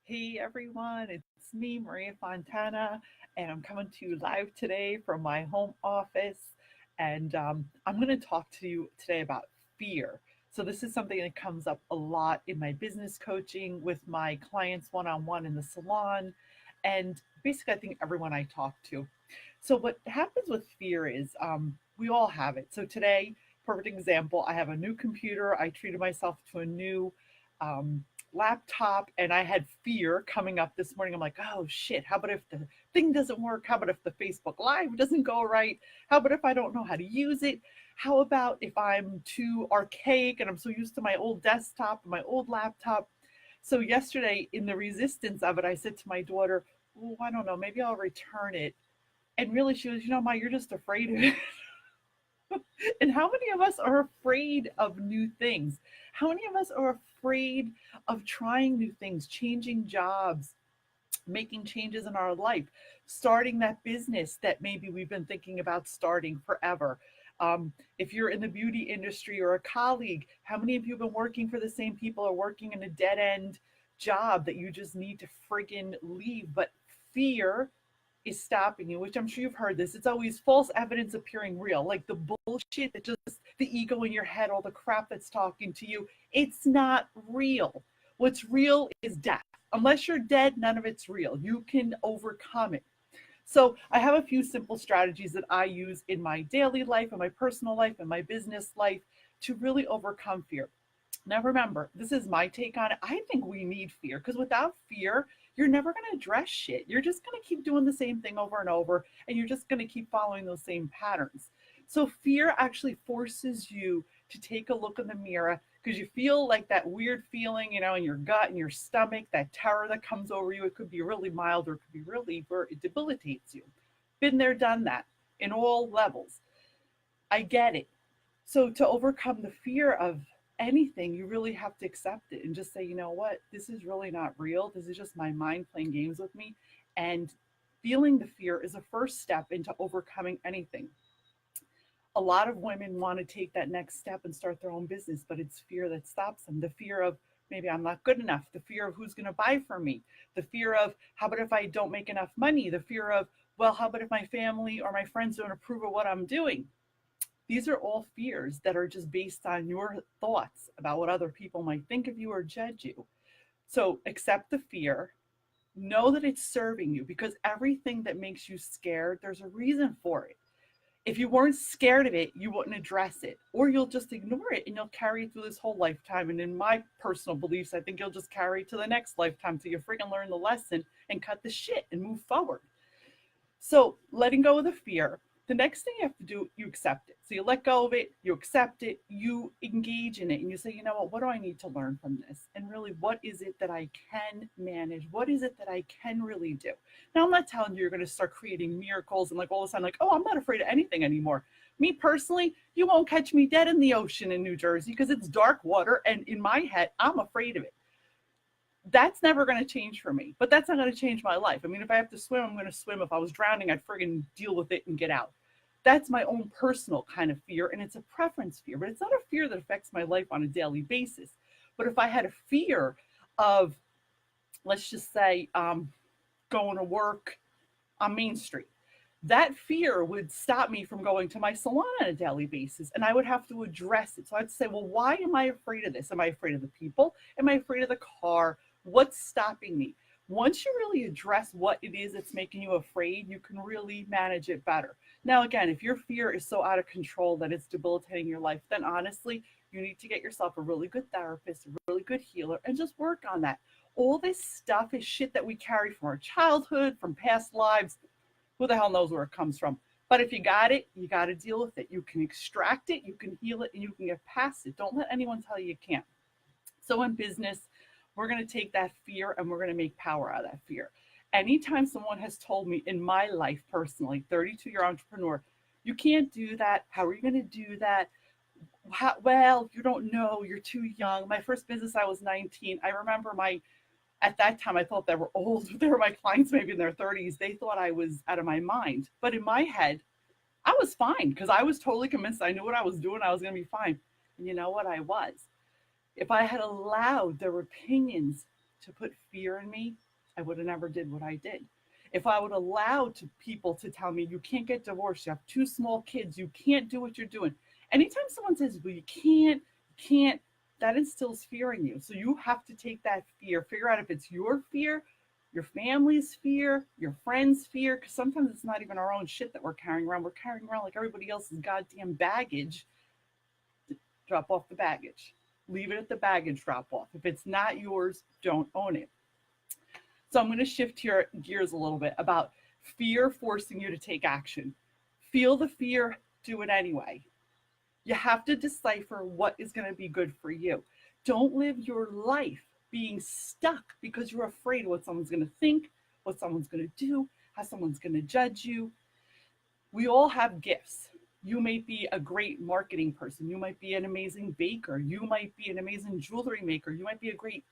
Hey everyone, it's me, Maria Fontana, and I'm coming to you live today from my home office. And I'm going to talk to you today about fear. So, this is something that comes up a lot in my business coaching with my clients one on one in the salon, and basically, I think everyone I talk to. So, what happens with fear is we all have it. So, today, perfect example, I have a new computer. I treated myself to a new um, laptop and I had fear coming up this morning. I'm like, oh shit, how about if the thing doesn't work? How about if the Facebook Live doesn't go right? How about if I don't know how to use it? How about if I'm too archaic and I'm so used to my old desktop, my old laptop? So yesterday, in the resistance of it, I said to my daughter, oh, I don't know, maybe I'll return it. And really, she was, Ma, you're just afraid of it. And how many of us are afraid of new things? How many of us are afraid of trying new things, changing jobs, making changes in our life, starting that business that maybe we've been thinking about starting forever? If you're in the beauty industry or a colleague, how many of you have been working for the same people or working in a dead end job that you just need to friggin' leave? But fear is stopping you, which I'm sure you've heard this. It's always false evidence appearing real, like the bullshit that just the ego in your head, all the crap that's talking to you. It's not real. What's real is death. Unless you're dead, none of it's real. You can overcome it. So I have a few simple strategies that I use in my daily life, in my personal life, in my business life to really overcome fear. Now, remember, this is my take on it. I think we need fear because without fear, you're never going to address shit. You're just going to keep doing the same thing over and over, and you're just going to keep following those same patterns. So, fear actually forces you to take a look in the mirror because you feel like that weird feeling, in your gut and your stomach, that terror that comes over you. It could be really mild or it could be really, it debilitates you. Been there, done that in all levels. I get it. So to overcome the fear of anything, you really have to accept it and just say, you know what, this is really not real. This is just my mind playing games with me. And feeling the fear is a first step into overcoming anything. A lot of women want to take that next step and start their own business, but it's fear that stops them. The fear of maybe I'm not good enough, the fear of who's going to buy from me, the fear of how about if I don't make enough money, the fear of, well, how about if my family or my friends don't approve of what I'm doing? These are all fears that are just based on your thoughts about what other people might think of you or judge you. So accept the fear, know that it's serving you because everything that makes you scared, there's a reason for it. If you weren't scared of it, you wouldn't address it, or you'll just ignore it and you'll carry it through this whole lifetime. And in my personal beliefs, I think you'll just carry it to the next lifetime till you freaking learn the lesson and cut the shit and move forward. So letting go of the fear, the next thing you have to do, you accept it. So you let go of it, you accept it, you engage in it, and you say, you know what do I need to learn from this? And really, what is it that I can manage? What is it that I can really do? Now, I'm not telling you you're going to start creating miracles and like all of a sudden, like, oh, I'm not afraid of anything anymore. Me personally, you won't catch me dead in the ocean in New Jersey because it's dark water. And in my head, I'm afraid of it. That's never going to change for me, but that's not going to change my life. I mean, if I have to swim, I'm going to swim. If I was drowning, I'd friggin' deal with it and get out. That's my own personal kind of fear, and it's a preference fear, but it's not a fear that affects my life on a daily basis. But if I had a fear of, let's just say, going to work on Main Street, that fear would stop me from going to my salon on a daily basis and I would have to address it. So I'd say, well, why am I afraid of this? Am I afraid of the people? Am I afraid of the car? What's stopping me? Once you really address what it is that's making you afraid, you can really manage it better. Now, again, if your fear is so out of control that it's debilitating your life, then honestly, you need to get yourself a really good therapist, a really good healer, and just work on that. All this stuff is shit that we carry from our childhood, from past lives. Who the hell knows where it comes from? But if you got it, you got to deal with it. You can extract it, you can heal it, and you can get past it. Don't let anyone tell you you can't. So in business, we're going to take that fear and we're going to make power out of that fear. Anytime someone has told me in my life personally, 32-year entrepreneur, you can't do that. How are you going to do that? Well, you don't know. You're too young. My first business, I was 19. I remember at that time, I thought they were old. They were my clients, maybe in their 30s. They thought I was out of my mind. But in my head, I was fine because I was totally convinced I knew what I was doing. I was going to be fine. And you know what? I was. If I had allowed their opinions to put fear in me, I would have never did what I did. If I would allow to people to tell me you can't get divorced, you have two small kids, you can't do what you're doing. Anytime someone says, well, you can't, that instills fear in you. So you have to take that fear, figure out if it's your fear, your family's fear, your friends' fear, because sometimes it's not even our own shit that we're carrying around. We're carrying around like everybody else's goddamn baggage. Drop off the baggage. Leave it at the baggage drop off. If it's not yours, don't own it. So I'm going to shift your gears a little bit about fear forcing you to take action. Feel the fear, do it anyway. You have to decipher what is going to be good for you. Don't live your life being stuck because you're afraid of what someone's going to think, what someone's going to do, how someone's going to judge you. We all have gifts. You might be a great marketing person. You might be an amazing baker. You might be an amazing jewelry maker. You might be a great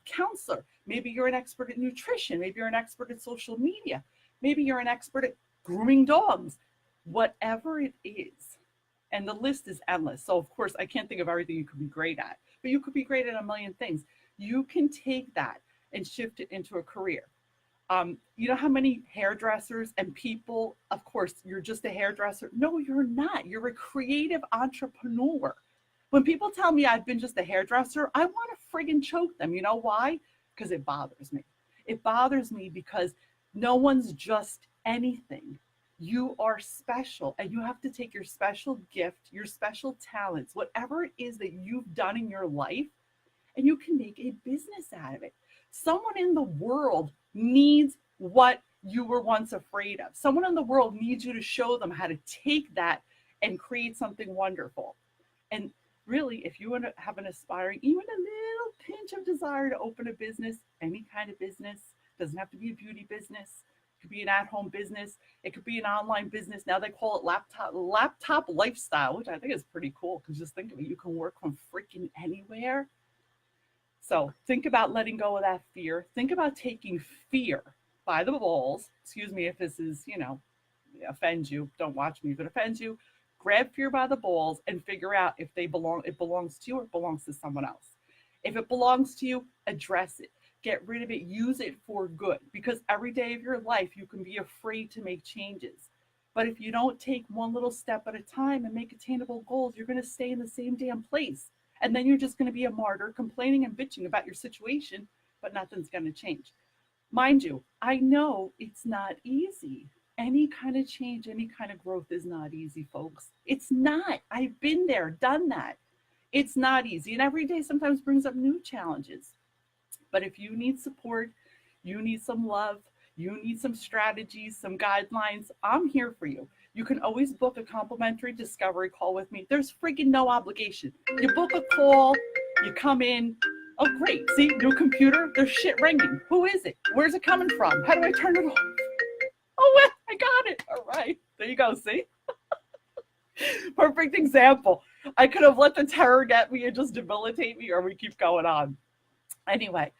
counselor. Maybe you're an expert at nutrition. Maybe you're an expert at social media. Maybe you're an expert at grooming dogs. Whatever it is. And the list is endless. So of course, I can't think of everything you could be great at, but you could be great at a million things. You can take that and shift it into a career. You know how many hairdressers and people, of course, you're just a hairdresser. No, you're not. You're a creative entrepreneur. When people tell me I've been just a hairdresser, I want to friggin' choke them. You know why? Because it bothers me. It bothers me because no one's just anything. You are special, and you have to take your special gift, your special talents, whatever it is that you've done in your life, and you can make a business out of it. Someone in the world needs what you were once afraid of. Someone in the world needs you to show them how to take that and create something wonderful. And really, if you want to have an aspiring, even a little pinch of desire to open a business, any kind of business, doesn't have to be a beauty business. It could be an at-home business. It could be an online business. Now they call it laptop lifestyle, which I think is pretty cool because just think of it. You can work from freaking anywhere. So think about letting go of that fear. Think about taking fear by the balls. Excuse me if this is, offends you. Don't watch me if it offends you. Grab fear by the balls and figure out if it belongs to you or it belongs to someone else. If it belongs to you, address it. Get rid of it. Use it for good. Because every day of your life, you can be afraid to make changes. But if you don't take one little step at a time and make attainable goals, you're going to stay in the same damn place. And then you're just going to be a martyr complaining and bitching about your situation, but nothing's going to change. Mind you, I know it's not easy. Any kind of change, any kind of growth is not easy, folks. It's not. I've been there, done that. It's not easy. And every day sometimes brings up new challenges. But if you need support, you need some love, you need some strategies, some guidelines, I'm here for you. You can always book a complimentary discovery call with me. There's freaking no obligation. You book a call, you come in. Oh, great. See, new computer, there's shit ringing. Who is it? Where's it coming from? How do I turn it off? Oh, well, I got it. All right. There you go. See? Perfect example. I could have let the terror get me and just debilitate me, or we keep going on. Anyway,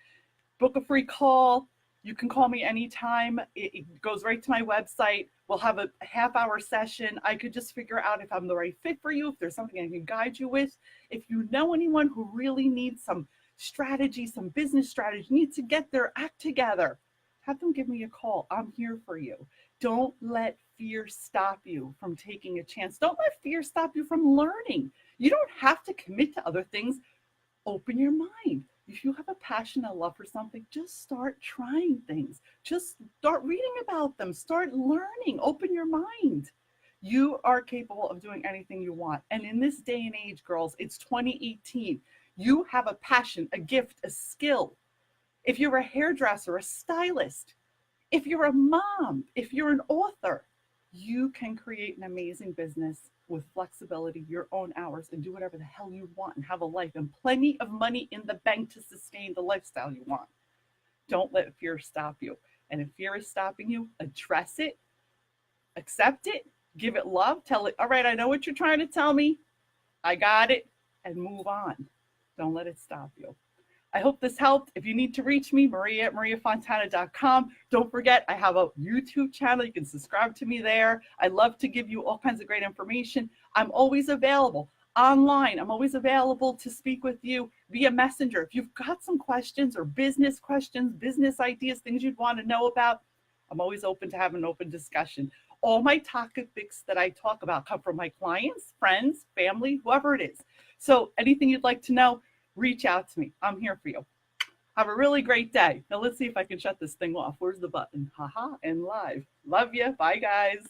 book a free call. You can call me anytime. It goes right to my website. We'll have a half-hour session. I could just figure out if I'm the right fit for you, if there's something I can guide you with. If you know anyone who really needs some strategy, some business strategy, needs to get their act together, have them give me a call. I'm here for you. Don't let fear stop you from taking a chance. Don't let fear stop you from learning. You don't have to commit to other things. Open your mind. If you have a passion and love for something, just start trying things. Just start reading about them. Start learning. Open your mind. You are capable of doing anything you want. And in this day and age, girls, it's 2018. You have a passion, a gift, a skill. If you're a hairdresser, a stylist, if you're a mom, if you're an author, you can create an amazing business with flexibility, your own hours, and do whatever the hell you want and have a life and plenty of money in the bank to sustain the lifestyle you want. Don't let fear stop you. And if fear is stopping you, address it, accept it, give it love, tell it, all right, I know what you're trying to tell me. I got it, and move on. Don't let it stop you. I hope this helped. If you need to reach me, Maria at mariafontana.com. Don't forget, I have a YouTube channel. You can subscribe to me there. I love to give you all kinds of great information. I'm always available. online. I'm always available to speak with you via Messenger. If you've got some questions or business questions, business ideas, things you'd want to know about, I'm always open to have an open discussion. All my topics that I talk about come from my clients, friends, family, whoever it is. So anything you'd like to know, reach out to me. I'm here for you. Have a really great day. Now let's see if I can shut this thing off. Where's the button? Haha, and live. Love you. Bye, guys.